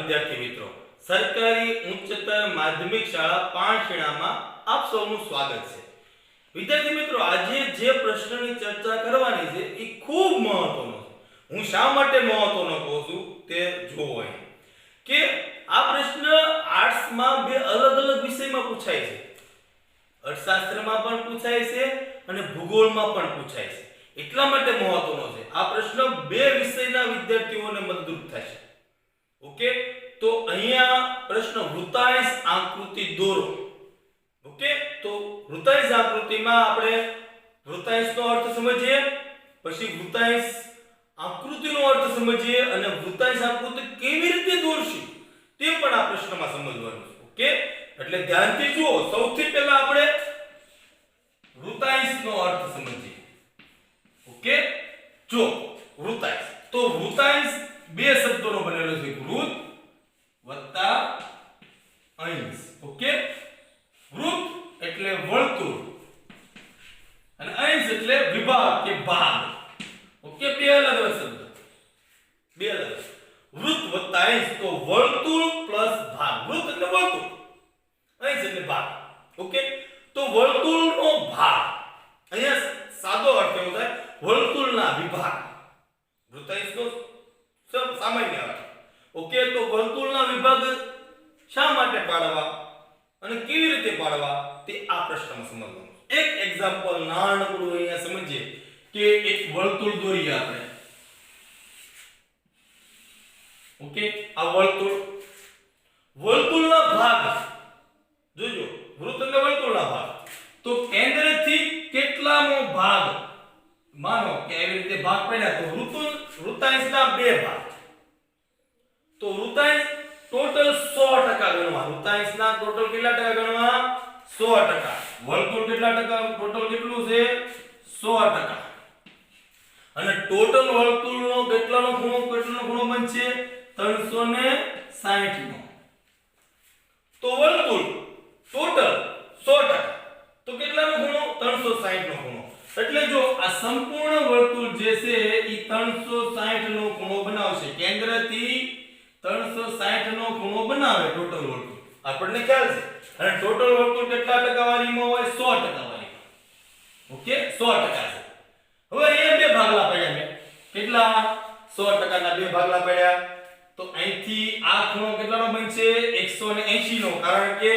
વિદ્યાર્થી મિત્રો, સરકારી ઉચ્ચતર માધ્યમિક શાળા પાણશીણામાં આપ સૌનું સ્વાગત છે. વિદ્યાર્થી મિત્રો, આજે જે પ્રશ્નની ચર્ચા કરવાની છે એ ખૂબ મહત્વનો છે. હું શા માટે મહત્વનો કહું છું તે જોવો અહીં કે આ પ્રશ્ન આર્ટ્સમાં બે અલગ અલગ વિષયમાં પૂછાય છે. અર્થશાસ્ત્રમાં પણ પૂછાય છે અને ભૂગોળમાં પણ પૂછાય છે. એટલા માટે મહત્વનો છે. આ પ્રશ્ન બે વિષયના વિદ્યાર્થીઓને મદદરૂપ થશે. ઓકે, તો અહીંયા પ્રશ્ન વૃત્તાંશ આકૃતિ દોરો. ઓકે, તો વૃત્તાંશ આકૃતિમાં આપણે વૃત્તાંશનો અર્થ સમજીએ, પછી વૃત્તાંશ આકૃતિનો અર્થ સમજીએ અને વૃત્તાંશ આકૃતિ કેવી રીતે દોરશું તે પણ આ પ્રશ્નમાં સમજવાનું છે. ઓકે, એટલે ધ્યાનથી જુઓ. સૌથી પહેલા આપણે વૃત્તાંશનો અર્થ સમજીએ. ઓકે, જો વૃત્તાંશ, તો વૃત્તાંશ બે શબ્દોનો બનેલો છે, વૃત્ત વત્તા અંશ. ઓકે, વૃત્ત એટલે વર્તુળ અને અંશ એટલે વિભાગ કે ભાગ. ઓકે, બે અલગ અલગ શબ્દ, બે અલગ. વૃત્ત વત્તા અંશ, તો વર્તુળ પ્લસ ભાગ. વૃત્ત એટલે વર્તુળ, અંશ એટલે ભાગ. ઓકે, તો વર્તુળનો ભાગ, અહીંયા સાદો અર્થ એવો થાય વર્તુળના વિભાગ. વૃત્તાંશનો સામાન્ય અર્થ. ઓકે, તો વર્તુળના વિભાગ શા માટે પાડવા અને કેવી રીતે પાડવા તે આ પ્રશ્નમાં સમજવાનું. એક એક્ઝામ્પલ નાનકડું અહીંયા સમજીએ કે એક વર્તુળ દોરીએ આપણે. ઓકે, આ વર્તુળના ભાગ જોજો. વૃત્ત એટલે વર્તુળના ભાગ, તો કેન્દ્રથી કેટલામો ભાગ, માનો કે આવી રીતે ભાગ પડ્યા તો વૃત્તાંશના બે ભાગ. તો વૃત્તાંશ ટોટલ 100% ગણવા. વૃત્તાંશના ટોટલ કેટલા ટકા ગણવા? 100%. વર્તુળ કેટલા ટકા? ટોટલ કેટલું છે? 100%. અને ટોટલ વર્તુળનો કેટલાનો ખૂણો બનશે? 360 નો. તો વર્તુળ ટોટલ 100%, તો કેટલાનો ખૂણો? 360 નો ખૂણો. એટલે જો આ સંપૂર્ણ વર્તુળ જે છે એ 360 નો ખૂણો બનાવશે. કેન્દ્રથી 360 નો ખૂણો બનાવે ટોટલ વર્તુળ, આપણને ખ્યાલ છે. અને ટોટલ વર્તુળ કેટલા ટકાવારીમાં હોય? 100% વાળીમાં. ઓકે, 100% છે. હવે અહીંયા બે ભાગલા પડ્યા મેં. કેટલા? 100% ના બે ભાગલા પડ્યા. તો અહીંથી આ ખૂણો કેટલાનો બનશે? 180 નો, કારણ કે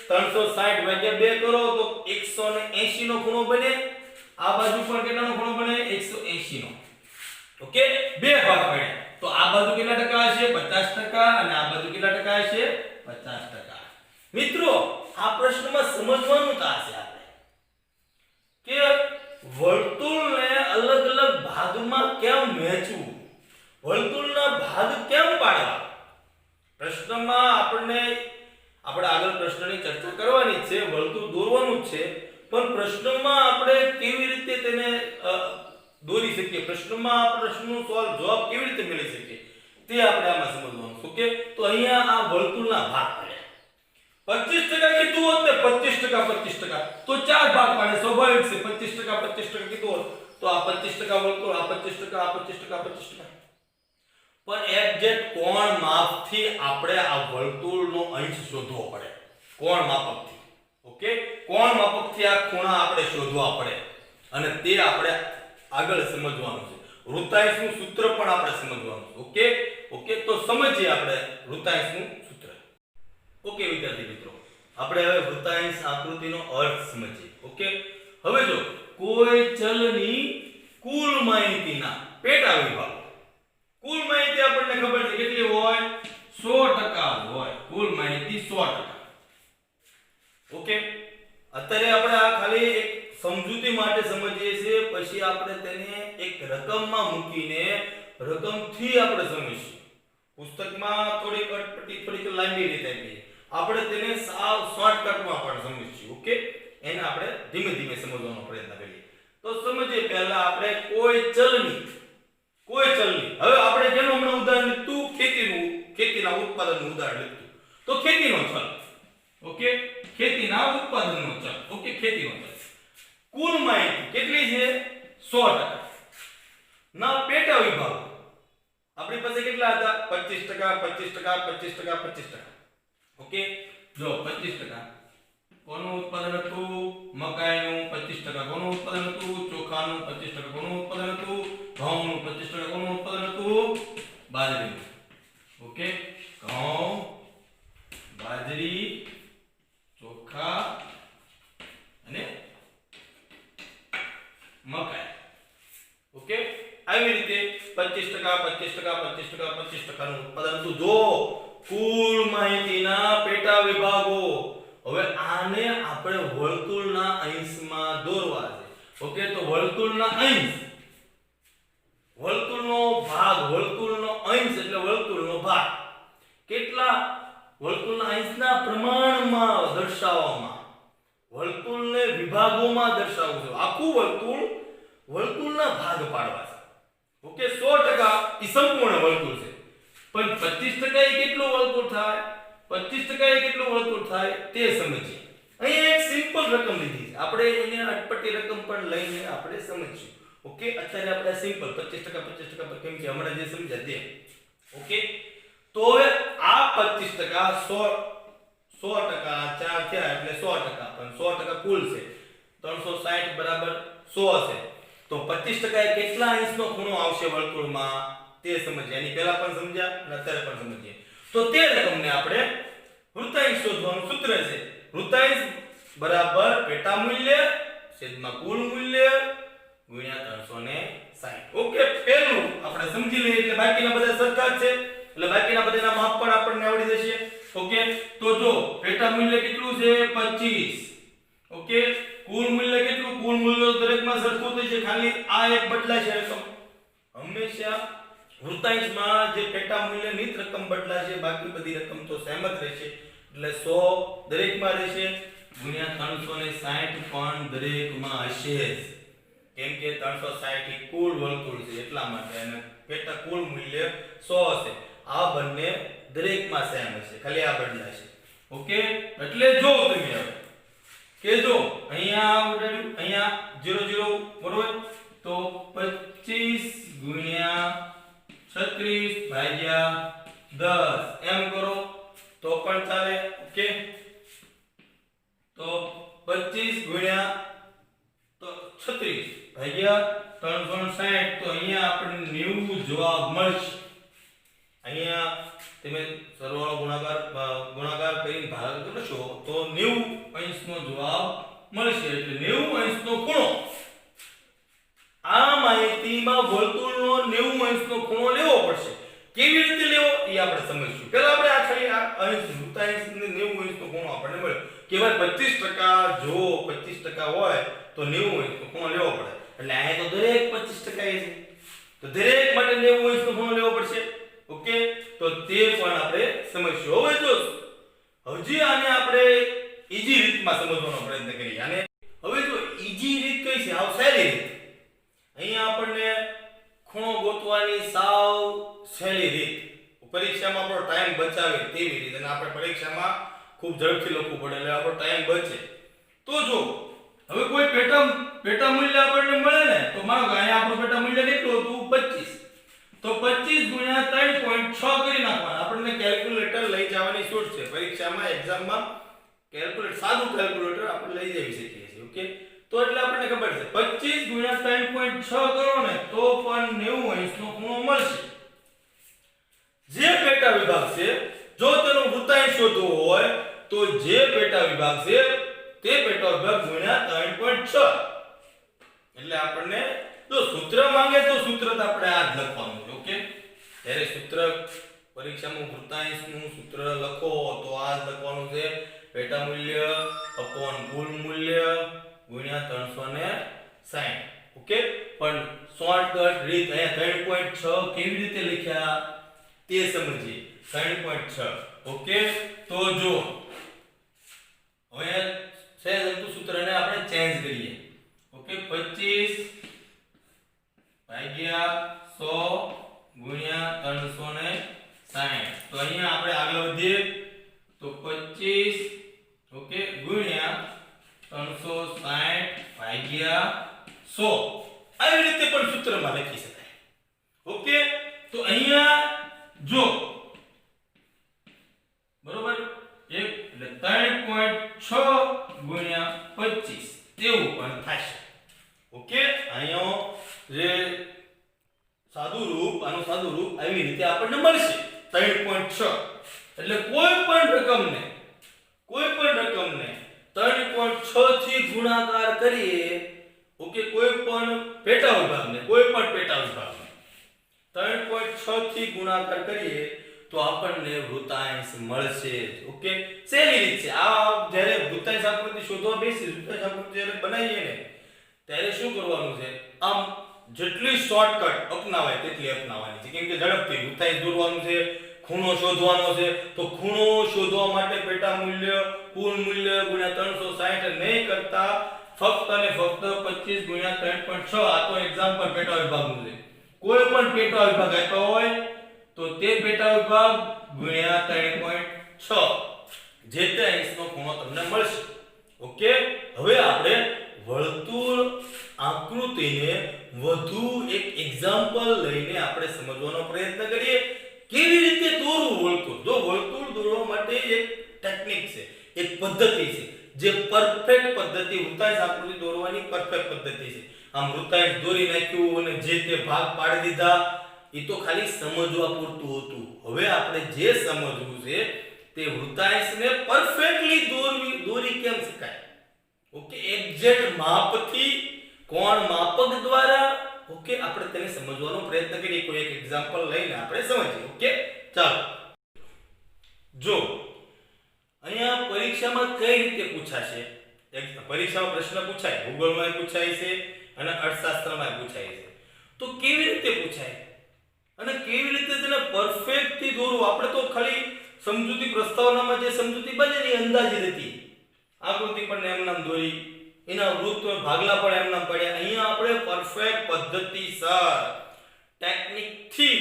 360 ભાગ્યા 2 કરો તો 180 નો ખૂણો બને. આ બાજુ પણ કેટલાનો ખૂણો બને? 180 નો. ઓકે, બે ભાગ પડ્યા. તો આ બાજુ કેટલા ટકા હશે? 50%. અને આ બાજુ કેટલા ટકા હશે? 50%. મિત્રો, આ પ્રશ્નમાં સમજવાનું થશે આપણે કે વર્તુળને અલગ અલગ ભાગમાં કેમ વહેંચવું, વર્તુળના ભાગ કેમ પાડવા. પ્રશ્નમાં આપણે આગળ પ્રશ્નની ચર્ચા કરવાની છે, વર્તુળ દોરવાનું છે, પણ પ્રશ્નમાં આપણે કેવી રીતે તેને દોરી શકીએ, પ્રશ્નમાં પ્રશ્નનો જવાબ કેવી રીતે મેળવી શકીએ તે આપણે આમાં સમજવાનું. ઓકે, તો અહીંયા આ વર્તુળના ભાગ પડ્યા. 25% કીધું હોત ને 25% તો ચાર ભાગ પાડે, સ્વાભાવિક છે. 25% કીધું હોત તો આ 25% વર્તુળ, આ 25%, આ 25%. પણ એક્ઝેક્ટ કોણ માપથી આપણે આ વર્તુળનો અંશ શોધવો પડે. કોણ માપકથી. ઓકે, કોણ માપકથી આ ખૂણા આપણે શોધવા પડે અને તે આપણે આગળ સમજવાનું છે. વૃત્તાંશનું સૂત્ર પણ આપણે સમજવાનું છે. ઓકે, તો સમજીએ આપણે વૃત્તાંશનું સૂત્ર. ઓકે વિદ્યાર્થી મિત્રો, આપણે હવે વૃત્તાંશ આકૃતિનો અર્થ સમજીએ. ઓકે, હવે જો કોઈ ચલની કુલ માહિતીના પેટા વિભાગો. કુલ માહિતી આપણને ખબર છે કેટલી હોય? 100% હોય. કુલ માહિતી 100%. ઓકે, અત્યારે આપણે આ ખાલી એક સમજૂતી માટે સમજીએ છીએ, પછી આપણે તેને એક રકમમાં મૂકીને રકમથી આપણે સમજીશું. પુસ્તકમાં થોડીક અટપટી, થોડીક લાંબી રીતે આપી, આપણે તેને સાવ શોર્ટકટમાં પણ સમજીશું. ઓકે, એને આપણે ધીમે ધીમે સમજવાનો પ્રયત્ન કરીએ. તો સમજીએ પહેલા આપણે કોઈ ચલની. હવે આપણે જેનું હમણાં ઉદાહરણ લીધું ખેતીના ઉત્પાદનનું ઉદાહરણ લીધું, તો ખેતીનો ચલ. ઓકે, ખેતીના ઉત્પાદનનો ચલ. ઓકે, ખેતીનો ચલ. કુલ માહિતી કેટલી છે? 100%. ના પેટા વિભાગો આપણી પાસે કેટલા હતા? 25%. 25%, 25%, 25%. ઓકે, જો 25% કોનું ઉત્પાદન હતું? મકાઈનું. 25% કોનું ઉત્પાદન હતું? ચોખાનું. 25% કોનું ઉત્પાદન હતું? ઘઉંનું. 25% કોનું ઉત્પાદન હતું? બાજરીનું. ઓકે, ઘઉં, બાજરી, ચોખા અને મકાઈ. ઓકે, આવી રીતે 25%, 25%, 25%, 25% નું ઉત્પાદન હતું. જો કુલ માહિતીના પેટા વિભાગો, હવે આને આપણે વર્તુળના અંશમાં દોરવા છે. ઓકે, તો વર્તુળના અંશ, વર્તુળનો ભાગ, વર્તુળનો અંશ એટલે વર્તુળનો ભાગ. કેટલા? વર્તુળના અંશના પ્રમાણમાં દર્શાવવામાં, વર્તુળને વિભાગોમાં દર્શાવવું છે. આખું વર્તુળ વર્તુળના ભાગ પાડવા છે. ઓકે, 100% ઈ સંપૂર્ણ વર્તુળ છે, પણ 25% એ કેટલું વર્તુળ થાય? 25% એ કેટલું વર્તુળ થાય તે સમજીએ. અહીંયા એક સિમ્પલ રકમ લીધી છે, આપણે એને અટપટી રકમ પણ લઈને આપણે સમજીશું. ઓકે, અત્યારે આપણે સિમ્પલ 25% 25% પર કેમ કે હમણાં જે સમજ્યા તે. ઓકે, તો હવે આ 25% 100% 4 થયા એટલે 100%, પણ 100% કુલ છે 360 બરાબર 100 છે. તો 25% એ કેટલા અંશનો ખૂણો આવશે વર્તુળમાં તે સમજીએ. એની પહેલા પણ સમજ્યા અને અત્યારે પણ સમજીએ. તો તે રકમને આપણે વૃત્તાંશ શોધવાનું સૂત્ર છે. વૃત્તાંશ બરાબર પેટા મૂલ્ય છેદમાં કુલ મૂલ્ય ગુણ્યા 360. ઓકે, પહેલું આપણે સમજી લઈએ એટલે બાકીના બધા સરખા જ છે, એટલે બાકીના બધાના માપ પણ આપણને આવડી જશે. ઓકે, તો જો પેટા મૂલ્ય કેટલું છે? 25. ઓકે, કુલ મૂલ્ય કેટલું? કુલ મૂલ્ય દરેકમાં સરખું થઈ છે, ખાલી આ એક બદલાશે રકમ. હંમેશા વૃત્તાંશમાં જે પેટા મૂલ્ય નિત રકમ બદલાશે, બાકી બધી રકમ તો સેમ જ રહેશે. એટલે 100 દરેકમાં રહેશે ગુણ્યા 360 પણ દરેકમાં હશે જ, કેમ કે 360 એ કુલ વર્તુળ છે એટલા માટે, અને પેટા કુલ મૂલ્ય 100 હશે. આ બંને દરેકમાં સેમ હશે, ખાલી આ બદલાશે. ઓકે, એટલે જો તમે હવે કે જો અહીંયા ઉડાડ્યું, અહીંયા 0 0 બરોબર, તો 25 ગુણ્યા 36 ભાગ્યા 10 એમ કરો તો પણ ચાલે. ઓકે, તો 25 ગુણ્યા તો 36 ભાગ્યા 360, તો અહીંયા આપણને 90 જવાબ મળશે. અહીંયા તમે સરવાળો ગુણાકાર કરીને ભાગ કરશો તો 90 અંશનો જવાબ મળશે. એટલે 90 અંશનો ખૂણો, આ માહિતીમાં વર્તુળનો 90 અંશનો ખૂણો લેવો પડશે. કેવી રીતે લેવો એ આપણે સમજીશું. પહેલા આપણે આ ખાલી આ અંશ વૃત્તાંશને 90 અંશનો ખૂણો આપણને મળ્યો કે ભાઈ 25%, જો 25% હોય તો 90 અંશનો ખૂણો લેવો પડે. એટલે અહીંયા તો દરેક 25% છે, તો દરેક માટે 90 અંશનો ખૂણો લેવો પડશે. ઓકે, તો તે પણ આપણે સમજીશું. હવે જો હજી આને આપણે ઈઝી રીતમાં સમજવાનો પ્રયત્ન કરીએ. અને હવે જો ઈઝી રીત કઈ છે? આવ સહેલી રીત. અહીંયા આપણને ખૂણો ગોતવાની સાવ સહેલી રીત, પરીક્ષામાં આપણો ટાઈમ બચાવે તેવી રીત, અને આપણે પરીક્ષામાં ખૂબ ઝડપથી લખવું પડે એટલે આપણો ટાઈમ બચે. તો જો હવે કોઈ પેટા મૂલ્ય આપણને મળે ને, તો માનો કે અહીંયા આપણું પેટા મૂલ્ય કેટલું હતું? 25. તો 25 ગુણ્યા 3.6 કરી નાખવાના. આપણને કેલ્ક્યુલેટર લઈ જવાની છૂટ છે પરીક્ષામાં, એક્ઝામમાં કેલ્ક્યુલેટર, સાદું કેલ્ક્યુલેટર આપણે લઈ જઈ શકીએ છીએ. ઓકે, તો એટલે આપણને ખબર છે 25 ગુણ્યા 3.6 કરો ને તો પણ 90 અંશનો ખૂણો મળશે. જે પેટા વિભાગ છે, જો તેનો વૃત્તાંશ શોધવો હોય તો જે પેટા વિભાગ છે તે પેટા વિભાગ ગુણ્યા 3.6. એટલે આપણને જો સૂત્ર માંગે તો સૂત્ર તો આપણે આ જ લખવાનું છે. ઓકે, જ્યારે સૂત્ર પરીક્ષામાં વૃત્તાંશનું સૂત્ર લખો તો આ જ લખવાનું છે, પેટા મૂલ્ય અપોન કુલ મૂલ્ય ગુણ્યા 360. ઓકે, પણ શોર્ટકટ રીત અહીંયા 3.6 કેવી રીતે લખ્યા તે સમજીએ. 3.6. ઓકે, તો જો હવે સહેજ અંતુ સૂત્રને આપણે ચેન્જ કરીએ. ઓકે, 25 ભાગ્યા 100 ગુણ્યા 360. તો અહીંયા આપણે આગળ વધીએ તો 25 ઓકે ગુણ્યા 360 ભાગ્યા 100 આવી રીતે પણ સૂત્રમાં લખી શકાય. ઓકે, તો અહીંયા જો આવી રીતે આપણને મળશે 3.6 એટલે કોઈ પણ રકમને 3.6 થી ગુણાકાર કરીએ ઓકે કોઈ પણ પેટા વિભાગને 3.6 થી ગુણાકાર કરીએ તો આપણને વૃત્તાંશ મળશે ઓકે સેલી રીત છે આ જ્યારે વૃત્તાંશ આકૃતિ શોધવા બેસી વૃત્તાંશ આકૃતિ જ્યારે બનાવીએ ને ત્યારે શું કરવાનું છે આમ જેટલી શોર્ટકટ અપનાવાય તેટલી અપનાવવાની છે કેમ કે ઝડપથી વૃત્તાંશ દોરવાનું છે ખૂણો શોધવાનો છે તો ખૂણો શોધવા માટે પેટા મૂલ્ય કુલ મૂલ્ય ગુણ્યા 360 નહીં કરતા ફક્ત અને ફક્ત 25 ગુણ્યા 3.6 આ તો એક્ઝામ્પલ પેટા વિભાગનું છે કોઈ પણ પેટા વિભાગ આપ્યો હોય તો તે પેટા વિભાગ ગુણ્યા 3.6 જે તે અંશનો ખૂણો તમને મળશે ઓકે હવે આપણે વર્તુળ આકૃતિને વધુ એક એક્ઝામ્પલ લઈને આપણે સમજવાનો પ્રયત્ન કરીએ કેવી રીતે દોરવું વર્તુળ જો વર્તુળ દોરવા માટે એક ટેકનિક છે એક પદ્ધતિ છે જે પરફેક્ટ પદ્ધતિ વૃત્તાંશ આકૃતિ દોરવાની પરફેક્ટ પદ્ધતિ છે આમ વૃત્તાંશ દોરી નાખ્યું અને જે તે ભાગ પાડી દીધા એ તો ખાલી સમજવા પૂરતું હતું હવે આપણે જે સમજવું છે તે વૃત્તાંશને પરફેક્ટલી દોરી કેમ શકાય ઓકે એક્ઝેક્ટ માપથી કોણ માપક દ્વારા ઓકે આપણે તેને સમજવાનો પ્રયત્ન કરીએ કોઈ એક એક્ઝામ્પલ લઈને આપણે સમજીએ ઓકે ચાલો જો અહીંયા પરીક્ષામાં કઈ રીતે પૂછાશે પરીક્ષામાં પ્રશ્ન પૂછાય ભૂગોળમાં પૂછાય છે અને અર્થશાસ્ત્રમાં પૂછાય છે તો કેવી રીતે પૂછાય અને કેવી રીતે તેને પરફેક્ટ થી દોરવું આપણે તો ખાલી સમજૂતી પ્રસ્તાવનામાં જે સમજૂતી બનેલી અંદાજિત હતી આકૃતિ પણ એમ નામ દોરી એના વૃત્ત ભાગલા પણ એમ નામ પડ્યા અહીંયા આપણે પરફેક્ટ પદ્ધતિસર ટેકનિક થી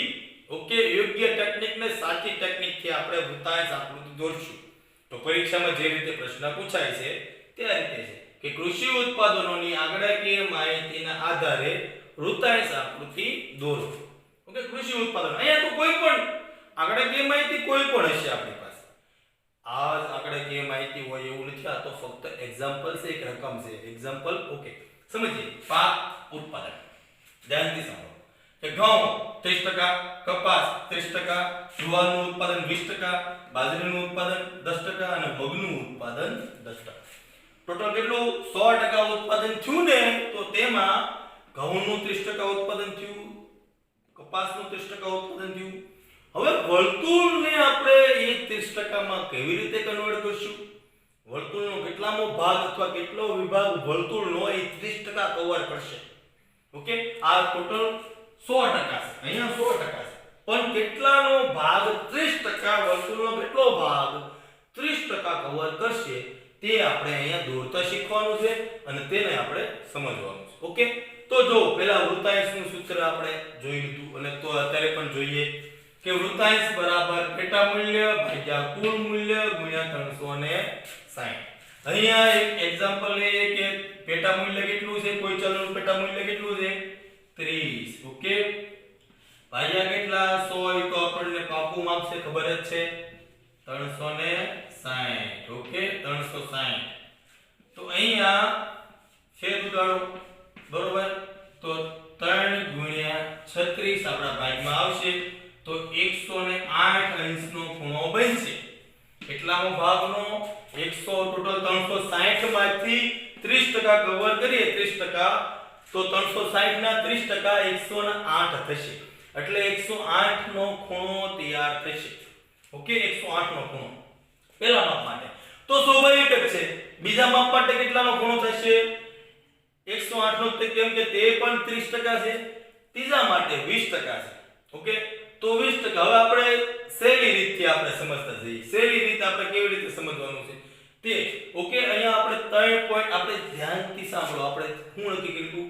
ઓકે યોગ્ય ટેકનિક ને સાચી ટેકનિક થી આપણે વૃત્તાંશ આકૃતિ દોરશું તો પરીક્ષામાં જે રીતે પ્રશ્ન પૂછાય છે તે રીતે છે કે કૃષિ ઉત્પાદનોની આંકડાકીય માહિતીના આધારે વૃત્તાંશ આકૃતિ દોરો ઓકે કૃષિ ઉત્પાદન અહીંયા તો કોઈ પણ આંકડાકીય માહિતી કોઈ પણ હશે આપણી પાસે આ આંકડાકીય માહિતી હોય એવું નથી આ તો ફક્ત એક્ઝામ્પલ છે એક રકમ છે એક્ઝામ્પલ ઓકે સમજીએ પાક ઉત્પાદન ધ્યાનથી સાંભળો કે ઘઉં 30% કપાસ 30% જુવારનું ઉત્પાદન 20% બાજરીનું ઉત્પાદન 10% અને મગનું ઉત્પાદન 10% ટોટલ કેટલું 100% ઉત્પાદન થયું ને તો તેમાં ઘઉંનું 30% ઉત્પાદન થયું કપાસનું 30% ઉત્પાદન થયું હવે વર્તુળને આપણે એ 30% માં કેવી રીતે કન્વર્ટ કરશું વર્તુળનો કેટલામો ભાગ અથવા કેટલો વિભાગ વર્તુળનો એ 30% કવર કરશે ઓકે આ ટોટલ 100% છે અહીંયા 100% છે પણ કેટલાનો ભાગ 30% વર્તુળનો કેટલો ભાગ 30% કવર કરશે તે આપણે અહીંયા દોરતા શીખવાનું છે અને તેને આપણે સમજવાનું છે ઓકે તો જો પહેલા વૃત્તાંશનું સૂત્ર આપણે જોઈ લીધું અને તો અત્યારે પણ જોઈએ કે વૃત્તાંશ બરાબર પેટા મૂલ્ય ભાગ્યા કુલ મૂલ્ય ગુણ્યા 360 અહીંયા એક એક્ઝામ્પલ લઈએ કે પેટા મૂલ્ય કેટલું છે કોઈ ચલનું પેટા મૂલ્ય કેટલું છે 30 ઓકે ભાગ્યા કેટલા 100 તો આપણને કાપુ માપ છે ખબર જ છે 360 ઓકે 360 તો અહીંયા છેદ ઉડાડો બરોબર તો 3 ગુણ્યા 36 આપણા ભાગમાં આવશે તો 108 અંશનો ખૂણો બનશે કેટલામો ભાગનો 100 ટોટલ 360 માંથી 30% કવર કરીએ 30% તો 360 ના 30% 108 થશે એટલે 108 નો ખૂણો તૈયાર થશે ઓકે 108 નો ખૂણો પહેલા માપ માટે તો સ્વાભાવિક જ છે બીજા માપ માટે કેટલાનો ખૂણો થશે 108 નો કેમ કે તે પણ 30% છે ત્રીજા માટે 20% છે ઓકે તો 20% હવે આપણે શૈલી રીતથી આપણે સમજતા જઈએ શૈલી રીત આપણે કેવી રીતે સમજવાનું છે તે ઓકે અહીંયા આપણે 3 પોઈન્ટ આપણે ધ્યાનથી સાંભળો આપણે શું નક્કી કર્યું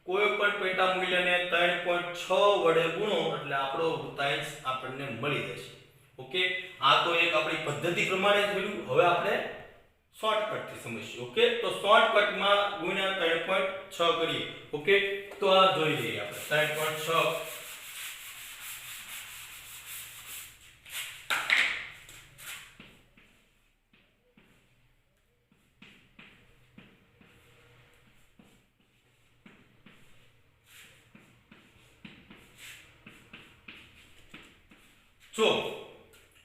કોઈ પણ પેટા મૂલ્યને 3.6 વડે ગુણો એટલે આપણો વૃત્તાંશ આપણને મળી જશે ઓકે આ તો એક આપણી પદ્ધતિ પ્રમાણે થયું હવે આપણે શોર્ટકટ થી સમજીશું ઓકે તો શોર્ટકટ માં ગુણ્યા 3.6 કરીએ ઓકે તો આ જોઈ લઈએ આપણે 3.6 3.6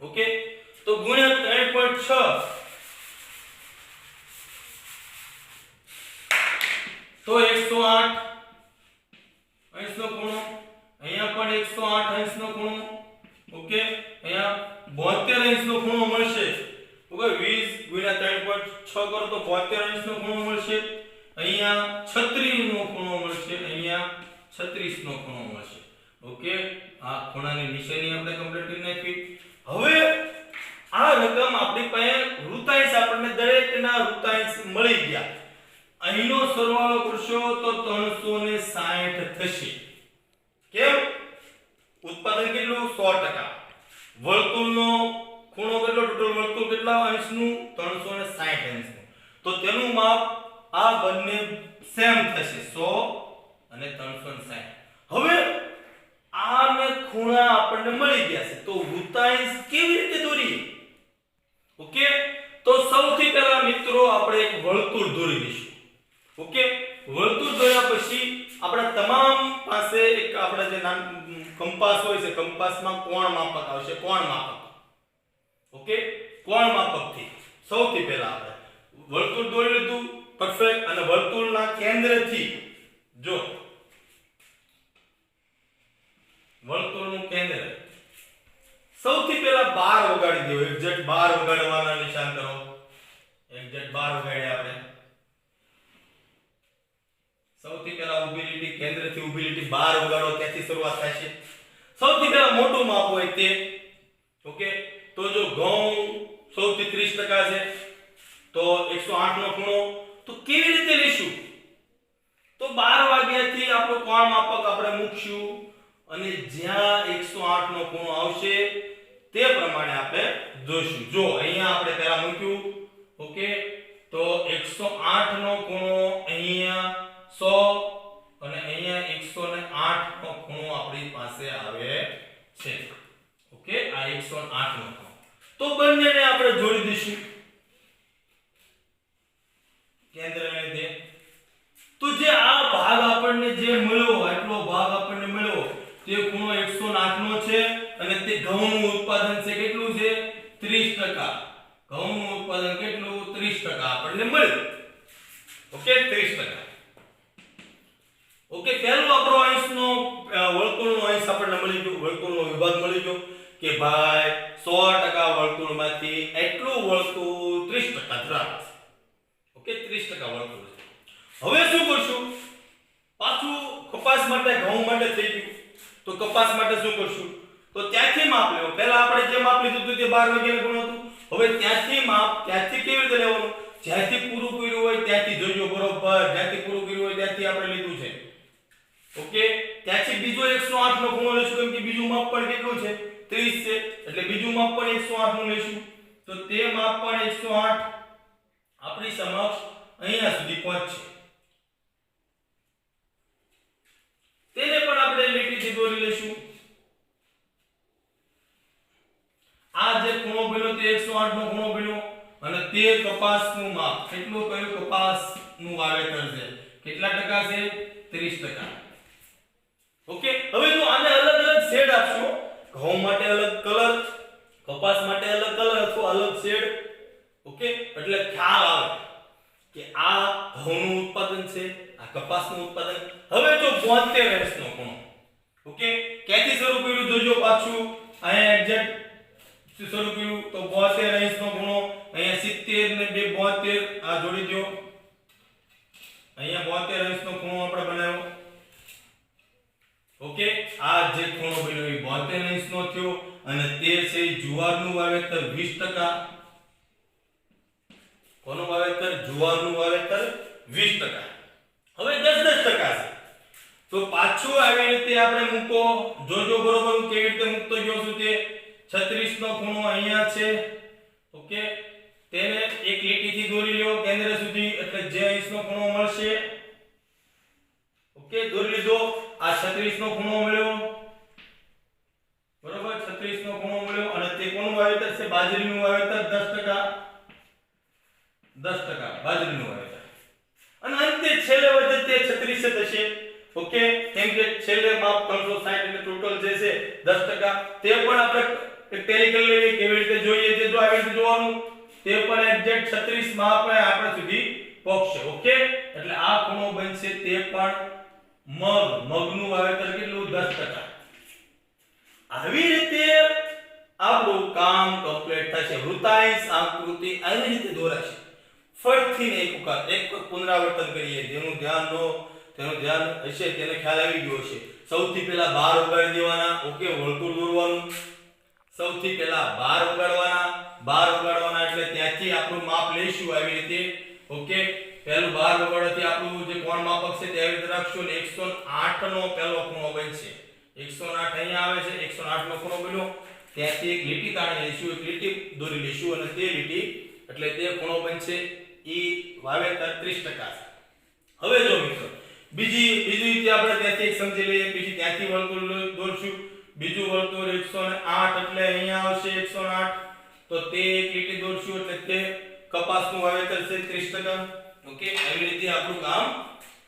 ઓકે, તો ગુણ્યા 3.6 તો 108 અંશનો ખૂણો, અહીંયા પણ 108 અંશનો ખૂણો. ઓકે, અહીંયા 72 અંશનો ખૂણો મળશે. ઓકે, 20 ગુણ્યા 3.6 કરો તો 72 અંશનો ખૂણો મળશે. અહીંયા 36 નો ખૂણો મળશે, અહીંયા 36 નો ખૂણો મળશે. ઓકે, આ ખૂણાની નિશાની આપણે કમ્પ્લીટ કરી નાખી. હવે આ રકમ આપણી પાસે વૃતાંશ, આપણને દરેકના વૃતાંશ મળી ગયા. અહીંનો સરવાળો કરશો તો 360 થશે. કેમ? ઉત્પાદન કેટલું? 100%. વર્તુળનો ખૂણો કેટલો? ટોટલ વર્તુળ કેટલા અંશનું? 360 અંશનું. તો તેનું માપ આ બંને સેમ થશે, 100 અને 360. હવે આ ને ખૂણા આપણને મળી ગયા છે, તો વૃતાંશ કેવી રીતે દોરીએ? ઓકે, તો સૌથી પહેલા મિત્રો આપણે એક વર્તુળ દોરી દઈશું. ઓકે, વર્તુળ દોર્યા પછી આપણા તમામ પાસે એક આપણા જે કંપાસ હોય છે, કંપાસમાં કોણ માપક આવશે, કોણ માપક. ઓકે, કોણ માપકથી સૌથી પહેલા આપણે વર્તુળ દોરી લીધું, પરફેક્ટ. અને વર્તુળના કેન્દ્રથી જો વર્તુળનું કેન્દ્ર સૌથી પહેલા 12 વગાડી દો. એક્ઝેક્ટ 12 વગાડવાના નિશાન કરો. એક્ઝેક્ટ 12 વગાડ્યા આપણે. સૌથી પહેલા ઊભી લીટી, કેન્દ્રથી ઊભી લીટી 12 વગાડો, ત્યાંથી શરૂઆત થાય છે. સૌથી પહેલા મોટું માપ હોય તે. ઓકે, તો જો ઘઉં સૌથી 30% છે તો 108 નો ખૂણો. તો કેવી રીતે લેશું? તો 12 વાગ્યાથી આપણું કોણ માપક આપણે મૂકશું અને જ્યાં 108 નો ખૂણો આવશે તે પ્રમાણે આપણે જોઈશું. જો અહીંયા આપણે પહેલા મૂક્યું. ઓકે, તો 108 નો ખૂણો અહીંયા 100 અને અહીંયા 108 નો ખૂણો આપણી પાસે આવે છે. ઓકે, આ 108 નો ખૂણો. તો બંનેને આપણે જોડી દઈશું કેન્દ્રને દે. તો જે આ ભાગ આપણને જે મળ્યો, આટલો ભાગ આપણને મળ્યો, તે ખૂણો 108 નો છે અને તે ઘઉંનું ઉત્પાદન છે કેટલું છે? 30%. ઘઉંનું ઉત્પાદન કેટલું? 30% આપણને મળ્યું. ઓકે, 30%. ઓકે, પહેલો આપણો અંશનો વર્તુળનો અંશ આપણને મળી ગયો, વર્તુળનો વિભાગ મળી ગયો કે ભાઈ 100% વર્તુળમાંથી એટલું વર્તુળ 30% ધરાવે છે. ઓકે, 30% વર્તુળ છે. હવે શું કરશું? પાછું કપાસ માટે, ઘઉં માટે થઈ ગયું. તો કપાસ માટે શું કરશું? તો ત્યાંથી માપ લેવો. પહેલા આપણે જે માપ લીધું હતું તે 12 વાગ્યાનું ખૂણો હતું. હવે ત્યાંથી માપ, ત્યાંથી કેવી રીતે લેવાનું? જ્યાંથી પૂરું કર્યું હોય ત્યાંથી જોજો બરોબર. જ્યાંથી પૂરું કર્યું હોય ત્યાંથી આપણે લીધું છે. ઓકે, ત્યાંથી બીજો 108 નો ખૂણો લેશું, કેમ કે બીજું માપ પણ કેટલું છે? 30 છે. એટલે બીજું માપ પણ 108 નું લેશું. તો તે માપ પણ 108 આપણી સમક્ષ અહીંયા સુધી પહોંચશે. તેને પણ આપણે લીટીથી દોરી લેશું. આ જે ખૂણો બન્યો તે 108 નો ખૂણો બન્યો અને તે કપાસનું માપ કેટલું કયું? કપાસનું વાવેતર છે. કેટલા ટકા છે? 30%. ઓકે, હવે જો આને અલગ અલગ શેડ આપશો, ઘઉં માટે અલગ કલર, કપાસ માટે અલગ કલર અથવા અલગ શેડ. ઓકે, એટલે ખ્યાલ આવે કે આ ઘઉંનું ઉત્પાદન છે, આ કપાસનું ઉત્પાદન. હવે જો 72 અંશનો ખૂણો. ઓકે, ક્યાંથી શરૂ કર્યું? જોજો પાછું અહીંયા એક્ઝેક્ટ શરૂ કર્યું તો 72 અંશનો ખૂણો. અહીંયા 70 ને 72 આ જોડી દો. અહીંયા 72 અંશનો ખૂણો આપણે બનાવ્યો. ઓકે, આ જે ખૂણો બન્યો એ 72 અંશનો થયો અને તે છે જુવારનું વાવેતર 20%. કોનું વાવેતર? જુવારનું વાવેતર 20%. હવે 10% છે. તો પાછું આવી રીતે આપણે મૂકો. જોજો બરોબર હું કેવી રીતે મૂકતો ગયો છું તે. 36 નો ખૂણો અહીંયા છે. ઓકે, તેને એક લીટીથી દોરી લ્યો કેન્દ્ર સુધી, એટલે જે અંશનો ખૂણો મળશે. ઓકે, દોરી લીધો. આ 36 નો ખૂણો મળ્યો. બરોબર, 36 નો ખૂણો મળ્યો અને તે કોનું વાવેતર છે? બાજરીનું વાવેતર 10%. 10% બાજરીનું વાવેતર. અને અંતે છેલ્લે વધે તે 36 થશે. ઓકે, કેમ કે છેલ્લે માપ 360 એટલે ટોટલ જે છે 10%. તે પણ આપણે એક ટેલી કરી લઈએ કેવી રીતે જોઈએ તે જો આવી રીતે જોવાનું તે પણ એક્ઝેક્ટ 36 માં આપણે સુધી પહોંચશે. ઓકે, એટલે આ ખૂણો બનશે તે પણ મગનું વાવેતર કેટલું 10%. આવી રીતે આપણું કામ કમ્પ્લીટ થશે. વૃતાંશ આકૃતિ આવી રીતે દોરાશે. ફરીથી એક વખત પુનરાવર્તન કરીએ. જેનું ધ્યાન હશે તેને ખ્યાલ આવી ગયો હશે. સૌથી પહેલા બાર ઉગાડી દેવાના. ઓકે, વર્તુળ દોરવાનું. સૌથી પહેલા બાર ઉગાડવાના એટલે ત્યાંથી આપણું માપ લઈશું આવી રીતે. ઓકે, પહેલું બાર ઉગાડવાથી આપણું જે કોણ માપક છે તે આવી રીતે રાખશું અને 108 નો પહેલો ખૂણો બનશે. 108 અહીંયા આવે છે. 108 નો ખૂણો બન્યો. ત્યાંથી એક લીટી તાણી લઈશું, એક લીટી દોરી લઈશું અને તે લીટી એટલે તે ખૂણો બનશે ઈ વાવેતર 30%. હવે જો મિત્રો બીજી રીતે આપણે ત્યાંથી એક સમજી લઈએ. બીજી ત્યાંથી વર્તુળ દોરશું. બીજું વર્તુળ 108 એટલે અહીંયા આવશે 108. તો તે એક લીટી દોરશું એટલે તે કપાસનું વાવેતર છે 30%. ઓકે, આવી રીતે આપણું કામ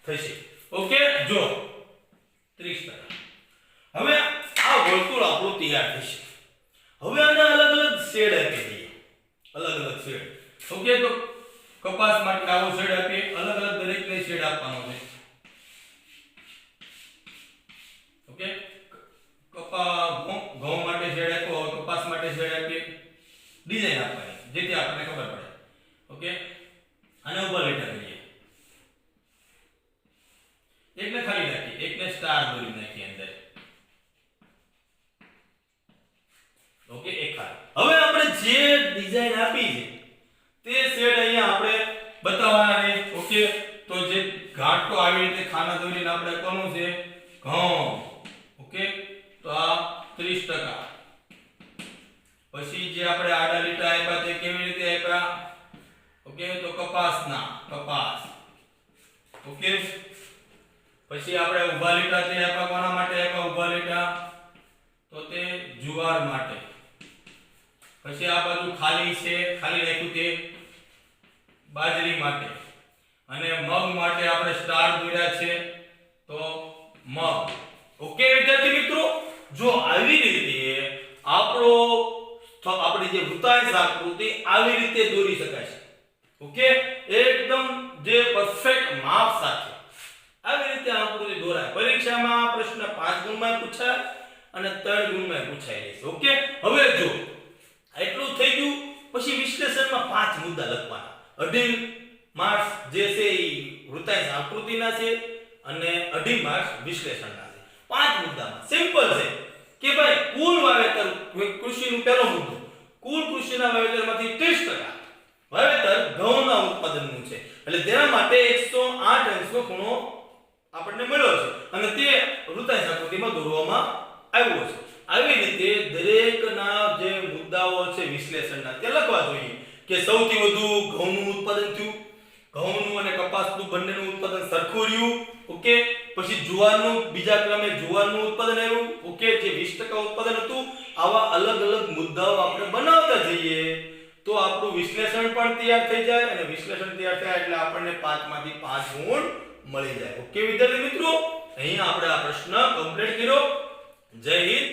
થશે. ઓકે, જો 30%. હવે આ વર્તુળ આપણું તૈયાર થશે. હવે આને અલગ અલગ શેડ આપી દઈએ. અલગ શેડ. ઓકે, તો કપાસ માટે આવો શેડ આપીએ. અલગ દરેકને શેડ આપવાનો છે. ઓકે, ઘઉં માટે શેડ આપ્યો, કપાસ માટે શેડ આપીએ. ડિઝાઇન આપવાની જેથી આપણને ખબર પડે. ઓકે, આને ઉપર લીટા કરીએ. એકને ખાલી રાખીએ, એકને સ્ટાર દોરી નાખીએ અંદર. ઓકે, એક ખાલી. હવે આપણે જે ડિઝાઇન આપી છે તે શેડ અહીંયા આપણે બતાવવાના છે. ઓકે, તો જે ઘાટો આવી રીતે ખાના દોરીને આપણે કરવું છે ઘઉં. ઓકે, તો આ 30%. પછી જે આપણે આડા લીટા આપ્યા તે કેવી રીતે આપ્યા? ઓકે, તો કપાસ. ઓકે, પછી આપણે ઊભા લીટા તે આપ્યા. કોના માટે આપ્યા ઊભા લીટા? તો તે જુવાર માટે. પછી આ બાજુ ખાલી છે, ખાલી રાખ્યું તે બાજરી માટે. અને મગ માટે આપણે સ્ટાર દોર્યા છે તો મગ. ઓકે વિદ્યાર્થી મિત્રો, જો આવી રીતે આપણી જે વૃત્તાંશ આકૃતિ આવી રીતે દોરી શકાય છે. ઓકે, એકદમ જે પરફેક્ટ માપ સાથે આવી રીતે આકૃતિ દોરાય. પરીક્ષામાં પ્રશ્ન 5 ગુણમાં પૂછાય અને 3 ગુણમાં પૂછાય છે. ઓકે, હવે જો એટલું થઈ ગયું પછી વિશ્લેષણમાં 5 મુદ્દા લખવાના. 2.5 માર્ક્સ જે છે એ વૃત્તાંશ આકૃતિના છે અને 2.5 માર્ક્સ વિશ્લેષણના છે. 5 મુદ્દામાં સિમ્પલ છે કે ભાઈ કુલ વાવેતર કૃષિનો પહેલો મુદ્દો, કુલ કૃષિના વાવેતરમાંથી 30% વાવેતર ઘઉંના ઉત્પાદનનું છે. એટલે તેના માટે 108 અંશનો ખૂણો આપણને મળ્યો છે અને તે વૃત્તાંશ આકૃતિમાં દોરવામાં આવ્યો છે. આવી રીતે દરેકના જે મુદ્દાઓ છે વિશ્લેષણના તે લખવા જોઈએ કે સૌથી વધુ ઘઉંનું ઉત્પાદન થયું, ઘઉંનું અને કપાસનું બંનેનું ઉત્પાદન સરખું રહ્યું. ઓકે, પછી જુવારનું બીજા ક્રમે જુવારનું ઉત્પાદન આવ્યું. ઓકે, જે 20% ઉત્પાદન હતું. આવા અલગ મુદ્દાઓ આપણે બનાવતા જઈએ તો આપણું વિશ્લેષણ પણ તૈયાર થઈ જાય અને વિશ્લેષણ તૈયાર થાય એટલે આપણને 5 માંથી 5 ગુણ મળી જાય. ઓકે વિદ્યાર્થી મિત્રો, અહીં આપણે આ પ્રશ્ન કમ્પ્લીટ કર્યો. જય હિન્દ.